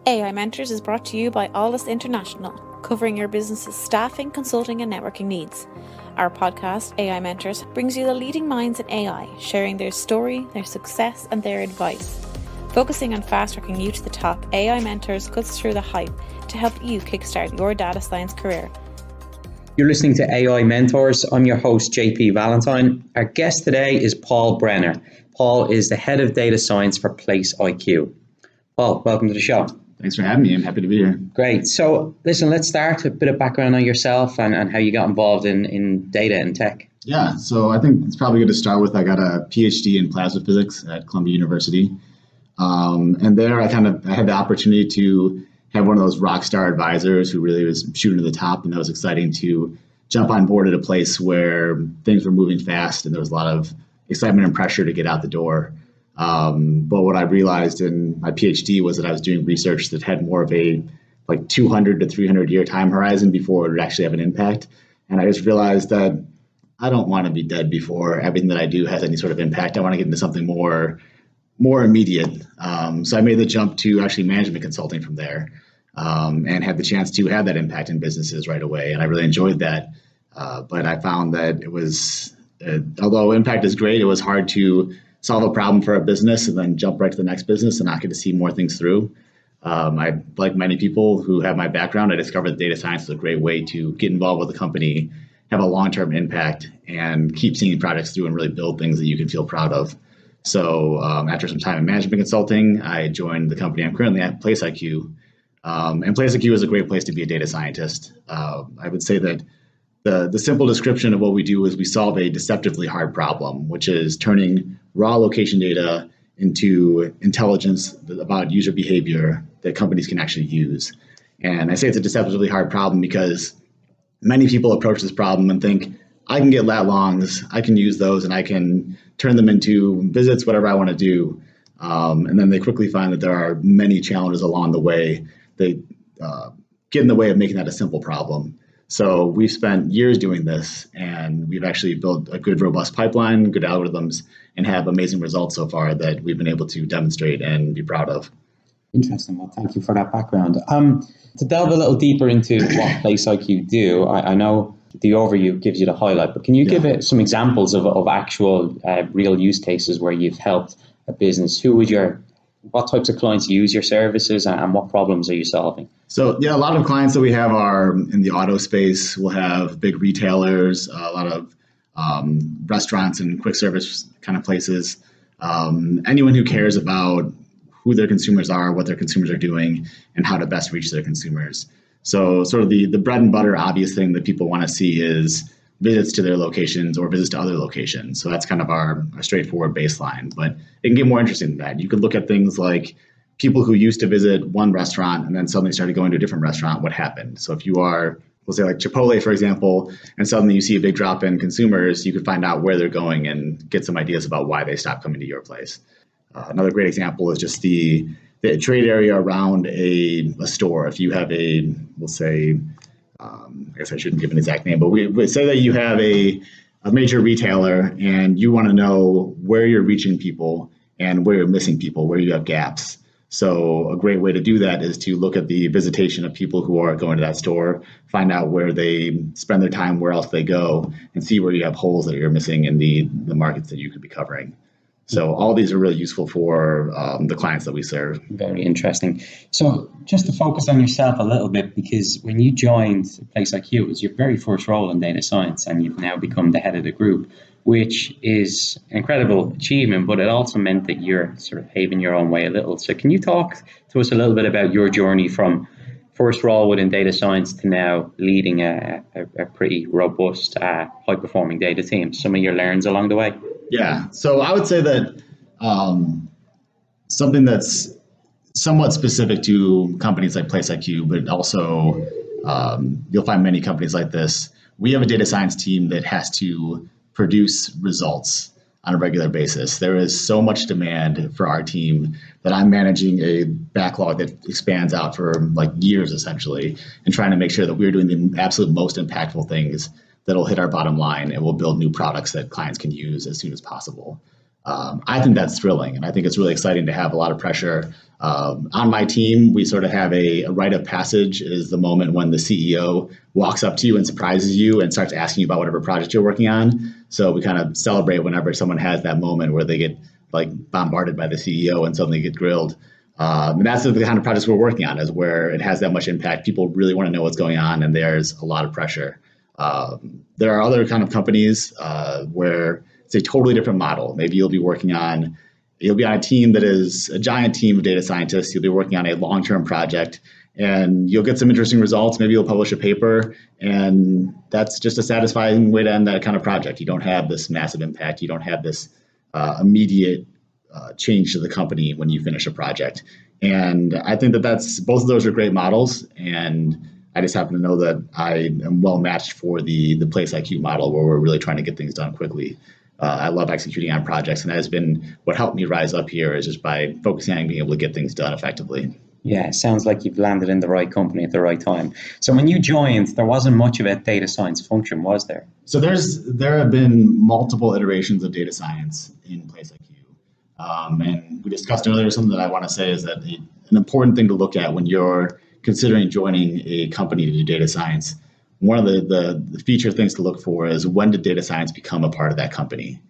AI Mentors is brought to you by Alldus International, covering your business's staffing, consulting, and networking needs. Our podcast, AI Mentors, brings you the leading minds in AI, sharing their story, their success, and their advice. Focusing on fast-tracking you to the top, AI Mentors cuts through the hype to help you kickstart your data science career. You're listening to AI Mentors. I'm your host, JP Valentine. Our guest today is Paul Brenner. Paul is the head of data science for PlaceIQ. Paul, welcome to the show. Thanks for having me. I'm happy to be here. Great. So listen, let's start a bit of background on yourself and how you got involved in data and tech. Yeah, so I think it's probably good to start with, I got a PhD in plasma physics at Columbia University. And there I had the opportunity to have one of those rock star advisors who really was shooting to the top, and that was exciting to jump on board at a place where things were moving fast and there was a lot of excitement and pressure to get out the door. But what I realized in my PhD was that I was doing research that had more of a 200 to 300 year time horizon before it would actually have an impact. And I just realized that I don't want to be dead before everything that I do has any sort of impact. I want to get into something more immediate. So I made the jump to actually management consulting from there, and had the chance to have that impact in businesses right away. And I really enjoyed that. But I found that it was, although impact is great, it was hard to solve a problem for a business and then jump right to the next business and not get to see more things through. I, like many people who have my background, I discovered that data science is a great way to get involved with a company, have a long-term impact, and keep seeing projects through and really build things that you can feel proud of. So after some time in management consulting, I joined the company I'm currently at, PlaceIQ. And PlaceIQ is a great place to be a data scientist. I would say that the simple description of what we do is we solve a deceptively hard problem, which is turning raw location data into intelligence about user behavior that companies can actually use. And I say it's a deceptively hard problem because many people approach this problem and think, I can get lat longs, I can use those, and I can turn them into visits, whatever I want to do. And then they quickly find that there are many challenges along the way that get in the way of making that a simple problem. So we've spent years doing this, and we've actually built a good, robust pipeline, good algorithms, and have amazing results so far that we've been able to demonstrate and be proud of. Interesting. Well, thank you for that background. To delve a little deeper into what PlaceIQ do, I know the overview gives you the highlight, but can you give it some examples of actual real use cases where you've helped a business? What types of clients use your services, and what problems are you solving? So a lot of clients that we have are in the auto space. We'll have big retailers, a lot of restaurants and quick service kind of places. Anyone who cares about who their consumers are, what their consumers are doing, and how to best reach their consumers. So sort of the bread and butter obvious thing that people want to see is visits to their locations or visits to other locations. So that's kind of our straightforward baseline, but it can get more interesting than that. You could look at things like people who used to visit one restaurant and then suddenly started going to a different restaurant, what happened? So if you are, we'll say like Chipotle, for example, and suddenly you see a big drop in consumers, you could find out where they're going and get some ideas about why they stopped coming to your place. Another great example is just the trade area around a store. If you have we'll say, I guess I shouldn't give an exact name, but we say that you have a major retailer and you want to know where you're reaching people and where you're missing people, where you have gaps. So a great way to do that is to look at the visitation of people who are going to that store, find out where they spend their time, where else they go, and see where you have holes that you're missing in the markets that you could be covering. So all these are really useful for the clients that we serve. Very interesting. So just to focus on yourself a little bit, because when you joined PlaceIQ, it was your very first role in data science, and you've now become the head of the group, which is an incredible achievement, but it also meant that you're sort of paving your own way a little. So can you talk to us a little bit about your journey from first role within data science to now leading a pretty robust, high-performing data team? Some of your learns along the way? Yeah, so I would say that something that's somewhat specific to companies like PlaceIQ, but also you'll find many companies like this. We have a data science team that has to produce results on a regular basis. There is so much demand for our team that I'm managing a backlog that expands out for years, essentially, and trying to make sure that we're doing the absolute most impactful things that'll hit our bottom line and will build new products that clients can use as soon as possible. I think that's thrilling, and I think it's really exciting to have a lot of pressure On my team, we sort of have a rite of passage is the moment when the CEO walks up to you and surprises you and starts asking you about whatever project you're working on. So we kind of celebrate whenever someone has that moment where they get like bombarded by the CEO and suddenly get grilled. And that's the kind of projects we're working on, is where it has that much impact. People really want to know what's going on, and there's a lot of pressure. There are other kind of companies where it's a totally different model. Maybe you'll be on a team that is a giant team of data scientists. You'll be working on a long-term project, and you'll get some interesting results. Maybe you'll publish a paper, and that's just a satisfying way to end that kind of project. You don't have this massive impact. You don't have this immediate change to the company when you finish a project. And I think that's both of those are great models. And I just happen to know that I am well matched for the PlaceIQ model, where we're really trying to get things done quickly. I love executing on projects, and that has been what helped me rise up here, is just by focusing on being able to get things done effectively. Yeah, it sounds like you've landed in the right company at the right time. So when you joined, there wasn't much of a data science function, was there? So there have been multiple iterations of data science in PlaceIQ. And we discussed earlier, something that I want to say is that an important thing to look at when you're considering joining a company to do data science, one of the feature things to look for is, when did data science become a part of that company?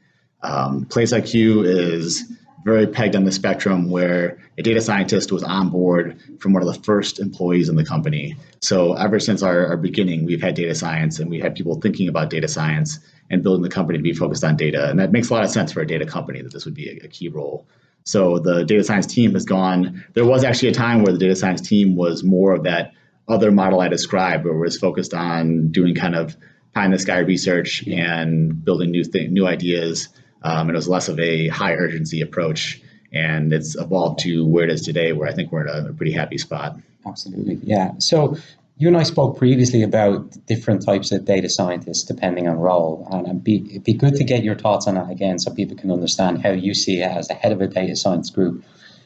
PlaceIQ is very pegged on the spectrum where a data scientist was on board from one of the first employees in the company. So ever since our beginning, we've had data science, and we had people thinking about data science and building the company to be focused on data. And that makes a lot of sense for a data company, that this would be a key role. So the data science team has gone, there was actually a time where the data science team was more of that other model I described, where it was focused on doing kind of pie in the sky research and building new ideas. And it was less of a high urgency approach. And it's evolved to where it is today, where I think we're in a pretty happy spot. Absolutely, yeah. So you and I spoke previously about different types of data scientists depending on role, and it'd be good to get your thoughts on that again, so people can understand how you see it as the head of a data science group.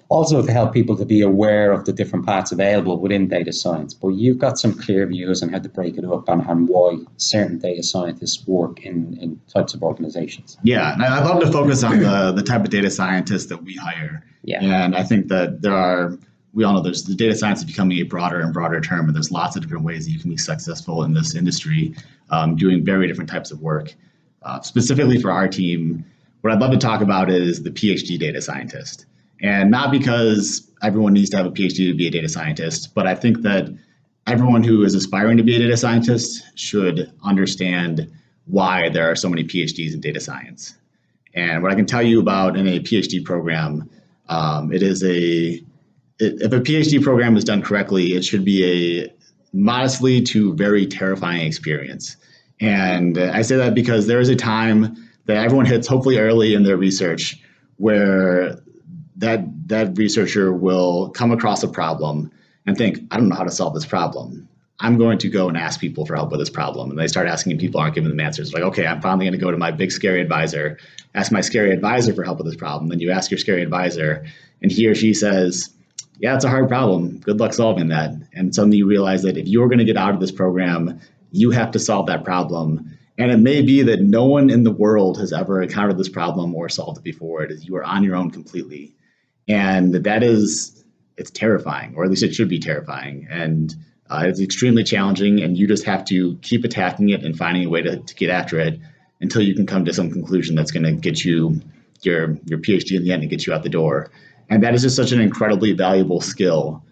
Also to help people to be aware of the different paths available within data science. But you've got some clear views on how to break it up and why certain data scientists work in types of organizations. Yeah, and I'd love to focus on the type of data scientists that we hire. Yeah. And I think that we all know there's the data science is becoming a broader and broader term, and there's lots of different ways that you can be successful in this industry, doing very different types of work. Specifically for our team, what I'd love to talk about is the PhD data scientist. And not because everyone needs to have a PhD to be a data scientist, but I think that everyone who is aspiring to be a data scientist should understand why there are so many PhDs in data science. And what I can tell you about in a PhD program, if a PhD program is done correctly, it should be a modestly to very terrifying experience. And I say that because there is a time that everyone hits, hopefully early in their research, where that researcher will come across a problem and think, I don't know how to solve this problem. I'm going to go and ask people for help with this problem. And they start asking, and people aren't giving them answers. Like, okay, I'm finally going to go to my big scary advisor, ask my scary advisor for help with this problem. Then you ask your scary advisor, and he or she says, yeah, it's a hard problem. Good luck solving that. And suddenly you realize that if you're going to get out of this program, you have to solve that problem. And it may be that no one in the world has ever encountered this problem or solved it before. It is, you are on your own completely. And it's terrifying, or at least it should be terrifying. And it's extremely challenging, and you just have to keep attacking it and finding a way to get after it until you can come to some conclusion that's going to get you your PhD in the end and get you out the door. And that is just such an incredibly valuable skill.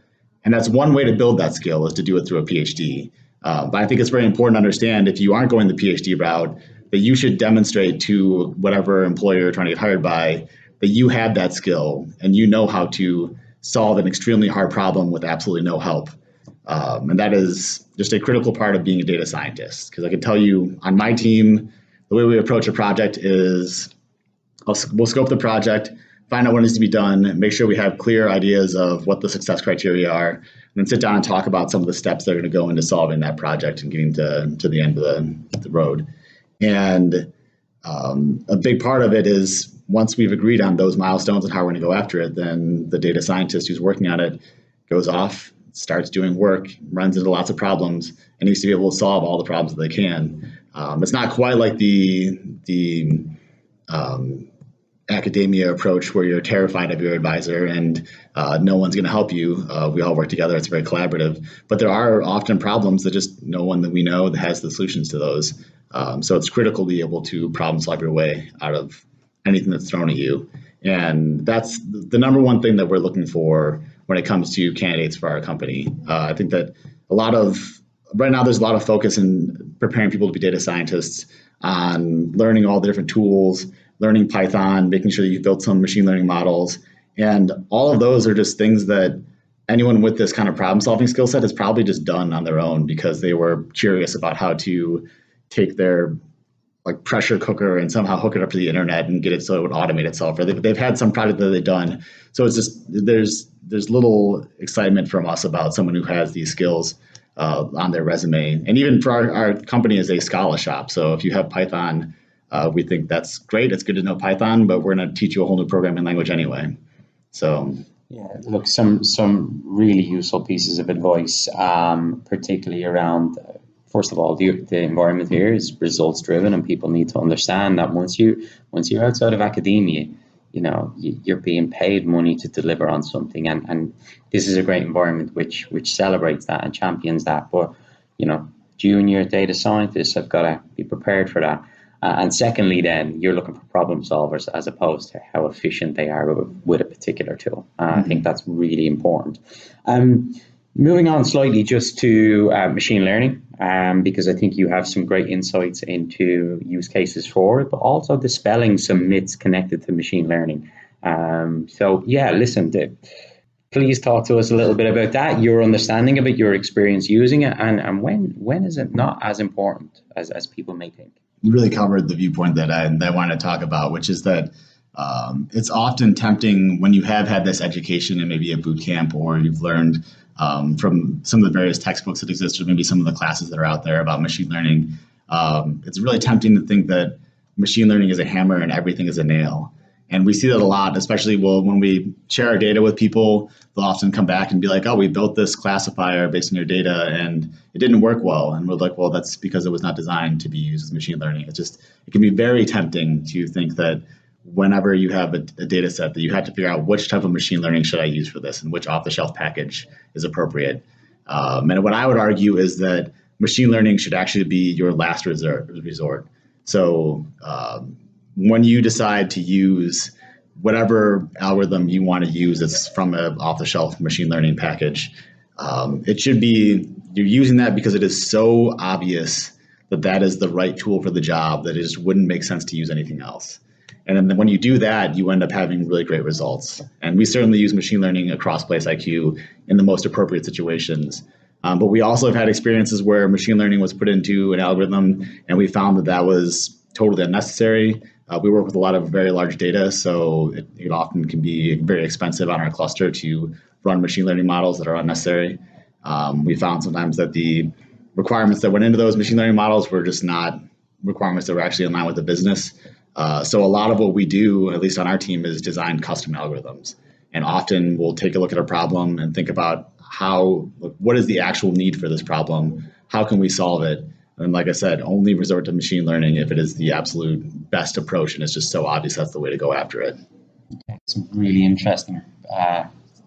And that's one way to build that skill, is to do it through a PhD. But I think it's very important to understand, if you aren't going the PhD route, that you should demonstrate to whatever employer you're trying to get hired by that you have that skill and you know how to solve an extremely hard problem with absolutely no help. And that is just a critical part of being a data scientist. Because I can tell you, on my team, the way we approach a project is we'll scope the project, find out what needs to be done, make sure we have clear ideas of what the success criteria are, and then sit down and talk about some of the steps that are going to go into solving that project and getting to the end of the road. And a big part of it is, once we've agreed on those milestones and how we're going to go after it, then the data scientist who's working on it goes off, starts doing work, runs into lots of problems, and needs to be able to solve all the problems that they can. It's not quite like the academia approach where you're terrified of your advisor and no one's going to help you. We all work together. It's very collaborative. But there are often problems that just no one that we know that has the solutions to those. So it's critical to be able to problem solve your way out of anything that's thrown at you. And that's the number one thing that we're looking for when it comes to candidates for our company. I think that right now there's a lot of focus in preparing people to be data scientists on learning all the different tools, learning Python, making sure that you've built some machine learning models. And all of those are just things that anyone with this kind of problem solving skill set has probably just done on their own because they were curious about how to take their like pressure cooker and somehow hook it up to the internet and get it so it would automate itself, or they've had some project that they've done. So it's just there's little excitement from us about someone who has these skills on their resume. And even for our company is a Scala shop. So if you have Python, we think that's great. It's good to know Python, but we're going to teach you a whole new programming language anyway. So yeah, look, some really useful pieces of advice, particularly around. First of all, the environment here is results driven, and people need to understand that once you're outside of academia, you're being paid money to deliver on something, and this is a great environment which celebrates that and champions that. But junior data scientists have got to be prepared for that. And secondly, then you're looking for problem solvers as opposed to how efficient they are with a particular tool. I think that's really important. Moving on slightly just to machine learning, because I think you have some great insights into use cases for it, but also dispelling some myths connected to machine learning. So yeah, listen, please talk to us a little bit about that, your understanding of it, your experience using it, and when is it not as important as people may think? You really covered the viewpoint that I wanted to talk about, which is that it's often tempting when you have had this education in maybe a boot camp, or you've learned from some of the various textbooks that exist, or maybe some of the classes that are out there about machine learning. It's really tempting to think that machine learning is a hammer and everything is a nail. And we see that a lot, especially when we share our data with people, they'll often come back and be like, oh, we built this classifier based on your data and it didn't work well. And we're like, well, that's because it was not designed to be used as machine learning. It can be very tempting to think that whenever you have a data set that you have to figure out which type of machine learning should I use for this and which off-the-shelf package is appropriate. And what I would argue is that machine learning should actually be your last resort. So when you decide to use whatever algorithm you want to use that's from an off-the-shelf machine learning package, it should be you're using that because it is so obvious that is the right tool for the job that it just wouldn't make sense to use anything else. And then when you do that, you end up having really great results. And we certainly use machine learning across PlaceIQ in the most appropriate situations. But we also have had experiences where machine learning was put into an algorithm and we found that was totally unnecessary. We work with a lot of very large data, so it often can be very expensive on our cluster to run machine learning models that are unnecessary. We found sometimes that the requirements that went into those machine learning models were just not requirements that were actually in line with the business. So a lot of what we do, at least on our team, is design custom algorithms. And often we'll take a look at a problem and think about what is the actual need for this problem? How can we solve it? And like I said, only resort to machine learning if it is the absolute best approach and it's just so obvious that's the way to go after it. Okay, some really interesting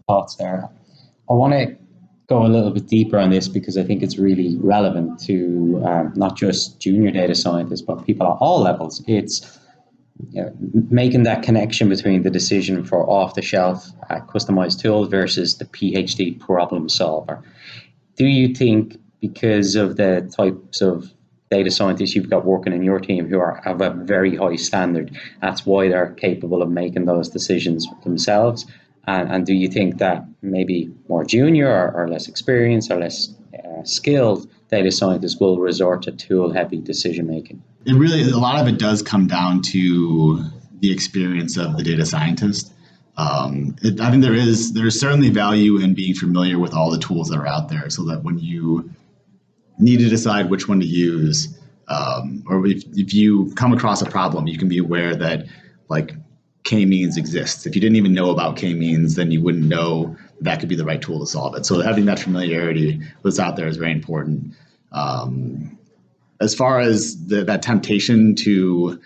thoughts there. I want to go a little bit deeper on this because I think it's really relevant to not just junior data scientists, but people at all levels. It's making that connection between the decision for off-the-shelf customized tools versus the PhD problem solver. Do you think because of the types of data scientists you've got working in your team who have a very high standard, that's why they're capable of making those decisions themselves? And do you think that maybe more junior or less experienced or less skilled data scientists will resort to tool-heavy decision-making? A lot of it does come down to the experience of the data scientist. I think there is certainly value in being familiar with all the tools that are out there so that when you need to decide which one to use, or if you come across a problem, you can be aware that like k-means exists. If you didn't even know about k-means, then you wouldn't know that could be the right tool to solve it. So having that familiarity with what's out there is very important. As far as that temptation to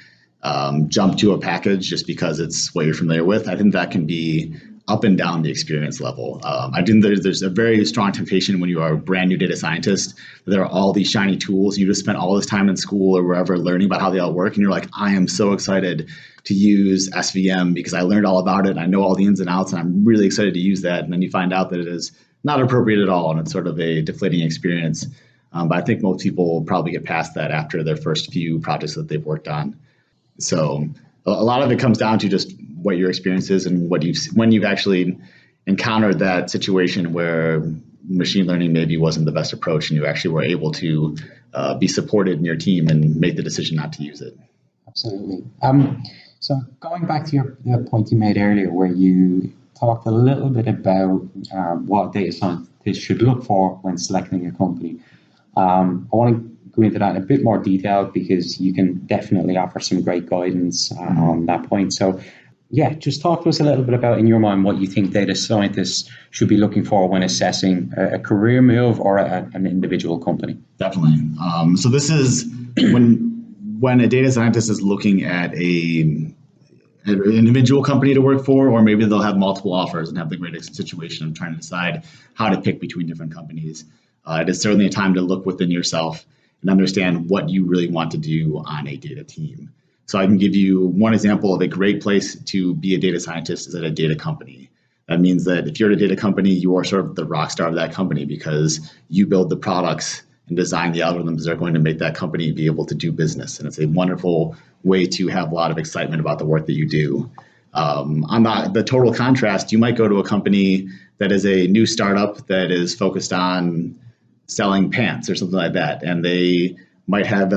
jump to a package just because it's what you're familiar with. I think that can be up and down the experience level. I think there's a very strong temptation when you are a brand new data scientist. There are all these shiny tools. You just spent all this time in school or wherever learning about how they all work. And you're like, I am so excited to use SVM because I learned all about it. I know all the ins and outs and I'm really excited to use that. And then you find out that it is not appropriate at all. And it's sort of a deflating experience. But I think most people will probably get past that after their first few projects that they've worked on. So a lot of it comes down to just what your experience is and when you've actually encountered that situation where machine learning maybe wasn't the best approach and you actually were able to be supported in your team and make the decision not to use it. Absolutely. So going back to the point you made earlier where you talked a little bit about what data scientists should look for when selecting a company. I want to go into that in a bit more detail because you can definitely offer some great guidance on that point. So yeah, just talk to us a little bit about, in your mind, what you think data scientists should be looking for when assessing a career move or an individual company. Definitely. So this is when a data scientist is looking at an individual company to work for, or maybe they'll have multiple offers and have the great situation of trying to decide how to pick between different companies. It is certainly a time to look within yourself and understand what you really want to do on a data team. So I can give you one example of a great place to be a data scientist is at a data company. That means that if you're at a data company, you are sort of the rock star of that company because you build the products and design the algorithms that are going to make that company be able to do business. And it's a wonderful way to have a lot of excitement about the work that you do. On the total contrast, you might go to a company that is a new startup that is focused on selling pants or something like that. And they might have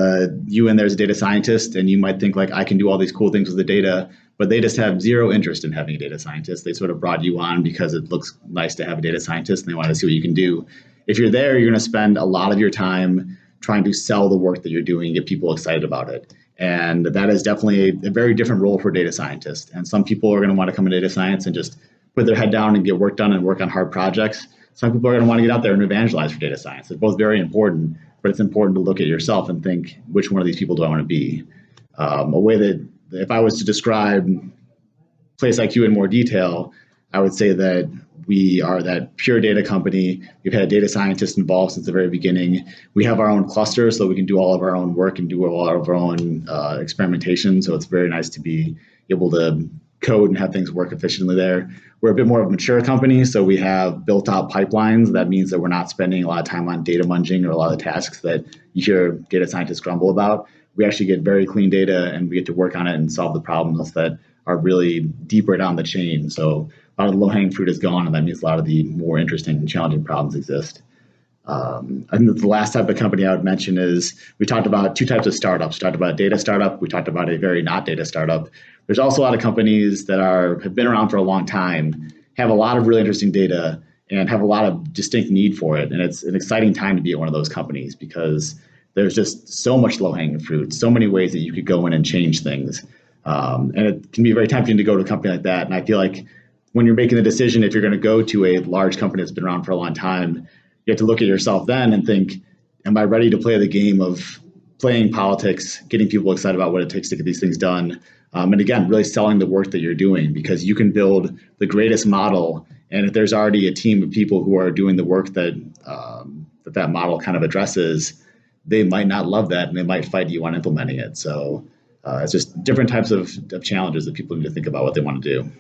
you in there as a data scientist, and you might think like, I can do all these cool things with the data, but they just have zero interest in having a data scientist. They sort of brought you on because it looks nice to have a data scientist and they want to see what you can do. If you're there, you're going to spend a lot of your time trying to sell the work that you're doing, get people excited about it. And that is definitely a very different role for data scientists. And some people are going to want to come into data science and just put their head down and get work done and work on hard projects. Some people are going to want to get out there and evangelize for data science. It's both very important, but it's important to look at yourself and think, which one of these people do I want to be? A way that if I was to describe PlaceIQ in more detail, I would say that we are that pure data company. We've had data scientists involved since the very beginning. We have our own cluster so we can do all of our own work and do all of our own experimentation. So it's very nice to be able to code and have things work efficiently there. We're a bit more of a mature company, so we have built out pipelines. That means that we're not spending a lot of time on data munging or a lot of the tasks that you hear data scientists grumble about. We actually get very clean data and we get to work on it and solve the problems that are really deeper down the chain. So a lot of the low-hanging fruit is gone, and that means a lot of the more interesting and challenging problems exist. I think the last type of company I would mention is we talked about two types of startups. We talked about a data startup. We talked about a very not data startup. There's also a lot of companies that have been around for a long time, have a lot of really interesting data, and have a lot of distinct need for it. And it's an exciting time to be at one of those companies because there's just so much low-hanging fruit, so many ways that you could go in and change things. And it can be very tempting to go to a company like that. And I feel like when you're making the decision, if you're going to go to a large company that's been around for a long time, you have to look at yourself then and think, am I ready to play the game of playing politics, getting people excited about what it takes to get these things done? And again, really selling the work that you're doing, because you can build the greatest model. And if there's already a team of people who are doing the work that that model kind of addresses, they might not love that and they might fight you on implementing it. So it's just different types of challenges that people need to think about what they want to do.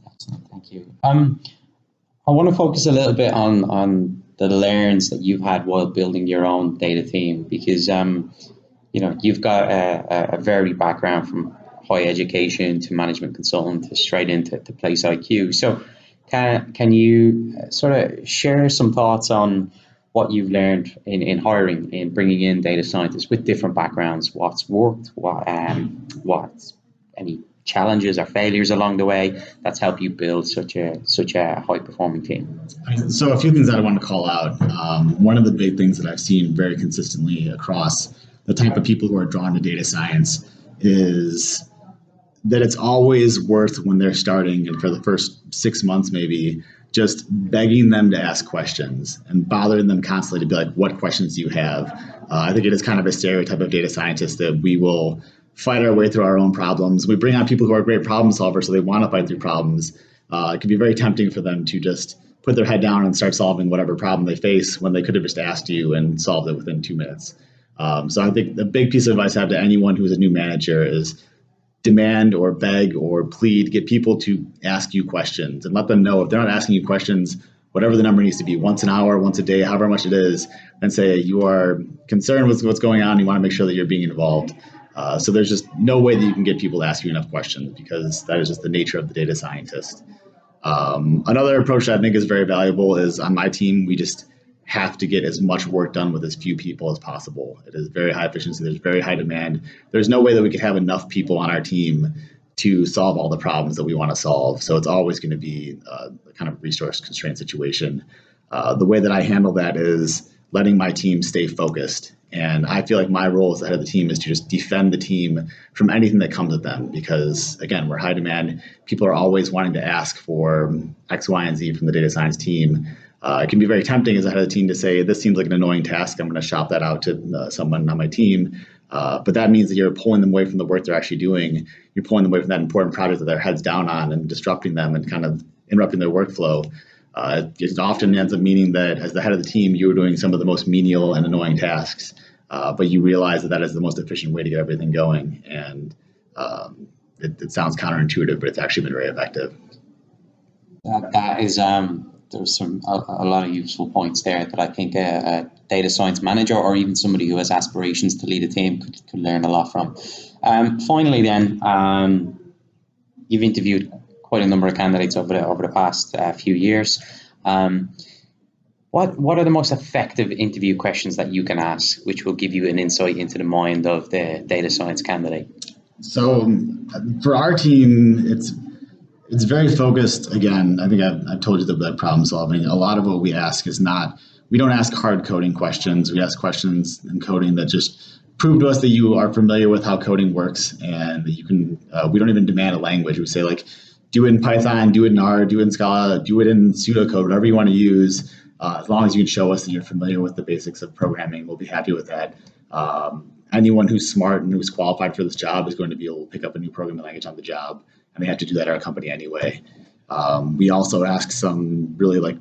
Excellent, thank you. I want to focus a little bit on the learns that you've had while building your own data team, because you've got a varied background from higher education to management consultant to straight into PlaceIQ. So can you sort of share some thoughts on what you've learned in hiring, in bringing in data scientists with different backgrounds, what's worked, what's any challenges or failures along the way that's helped you build such a high performing team? So a few things that I want to call out. One of the big things that I've seen very consistently across the type of people who are drawn to data science is that it's always worth, when they're starting and for the first 6 months maybe, just begging them to ask questions and bothering them constantly to be like, what questions do you have? I think it is kind of a stereotype of data scientists that we will fight our way through our own problems. We bring on people who are great problem solvers, so they want to fight through problems. It can be very tempting for them to just put their head down and start solving whatever problem they face when they could have just asked you and solved it within 2 minutes. So I think the big piece of advice I have to anyone who's a new manager is demand or beg or plead, get people to ask you questions and let them know if they're not asking you questions, whatever the number needs to be, once an hour, once a day, however much it is, and say you are concerned with what's going on, you want to make sure that you're being involved. So there's just no way that you can get people to ask you enough questions because that is just the nature of the data scientist. Another approach that I think is very valuable is on my team, we just have to get as much work done with as few people as possible. It is very high efficiency. There's very high demand. There's no way that we could have enough people on our team to solve all the problems that we want to solve. So it's always going to be a kind of resource constraint situation. The way that I handle that is letting my team stay focused. And I feel like my role as the head of the team is to just defend the team from anything that comes at them. Because again, we're high demand. People are always wanting to ask for X, Y, and Z from the data science team. It can be very tempting as a head of the team to say, this seems like an annoying task. I'm going to shop that out to someone on my team. But that means that you're pulling them away from the work they're actually doing. You're pulling them away from that important project that they're heads down on and disrupting them and kind of interrupting their workflow. It often ends up meaning that as the head of the team, you're doing some of the most menial and annoying tasks, but you realize that that is the most efficient way to get everything going. And it sounds counterintuitive, but it's actually been very effective. That is, there's a lot of useful points there that I think a data science manager or even somebody who has aspirations to lead a team could learn a lot from. Finally then, you've interviewed quite a number of candidates over the past few years. What are the most effective interview questions that you can ask, which will give you an insight into the mind of the data science candidate? So for our team, it's very focused. Again, I think I've told you that problem solving. A lot of what we ask is not, we don't ask hard coding questions. We ask questions in coding that just prove to us that you are familiar with how coding works and that you can, we don't even demand a language. We say like, do it in Python, do it in R, do it in Scala, do it in pseudocode, whatever you want to use. As long as you can show us that you're familiar with the basics of programming, we'll be happy with that. Anyone who's smart and who's qualified for this job is going to be able to pick up a new programming language on the job, and they have to do that at our company anyway. We also ask some really like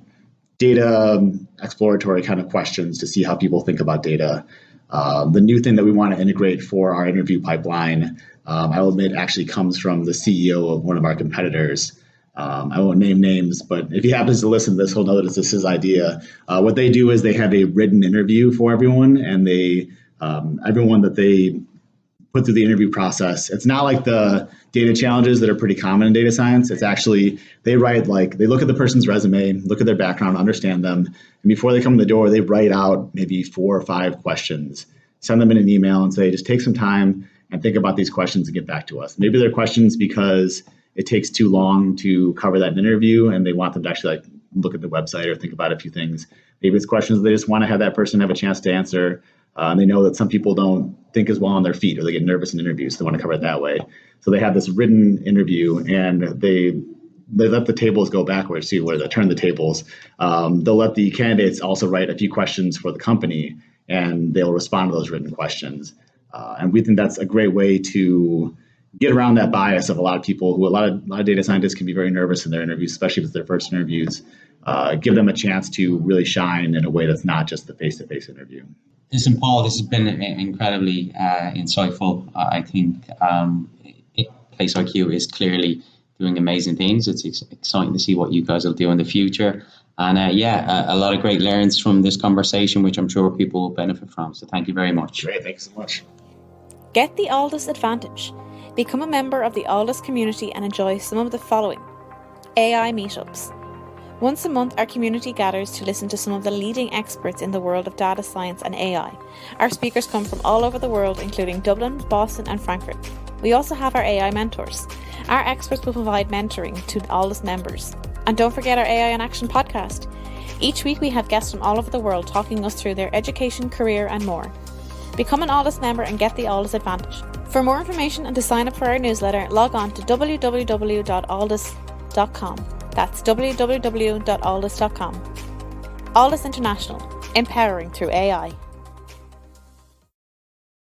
data exploratory kind of questions to see how people think about data. The new thing that we want to integrate for our interview pipeline, I will admit, actually comes from the CEO of one of our competitors. I won't name names, but if he happens to listen to this, he'll know that this is his idea. What they do is they have a written interview for everyone, and they everyone that they put through the interview process. It's not like the data challenges that are pretty common in data science. It's actually, they write like, they look at the person's resume, look at their background, understand them. And before they come in the door, they write out maybe 4 or 5 questions, send them in an email and say, just take some time and think about these questions and get back to us. Maybe they're questions because it takes too long to cover that in an interview and they want them to actually like look at the website or think about a few things. Maybe it's questions they just want to have that person have a chance to answer. And they know that some people don't think as well on their feet or they get nervous in interviews, so they want to cover it that way. So they have this written interview and they let the tables go backwards, see where they turn the tables. They'll let the candidates also write a few questions for the company and they'll respond to those written questions. And we think that's a great way to get around that bias of a lot of people who, a lot of data scientists can be very nervous in their interviews, especially if it's their first interviews. Give them a chance to really shine in a way that's not just the face-to-face interview. Listen, Paul, this has been incredibly insightful. I think PlaceIQ is clearly doing amazing things. It's exciting to see what you guys will do in the future. And a lot of great learns from this conversation, which I'm sure people will benefit from. So thank you very much. Great, thanks so much. Get the Alldus advantage. Become a member of the Alldus community and enjoy some of the following: AI meetups. Once a month, our community gathers to listen to some of the leading experts in the world of data science and AI. Our speakers come from all over the world, including Dublin, Boston and Frankfurt. We also have our AI mentors. Our experts will provide mentoring to Alldus members. And don't forget our AI in Action podcast. Each week we have guests from all over the world talking us through their education, career and more. Become an Alldus member and get the Alldus advantage. For more information and to sign up for our newsletter, log on to www.alldus.com. That's www.alldus.com. Alldus International, empowering through AI.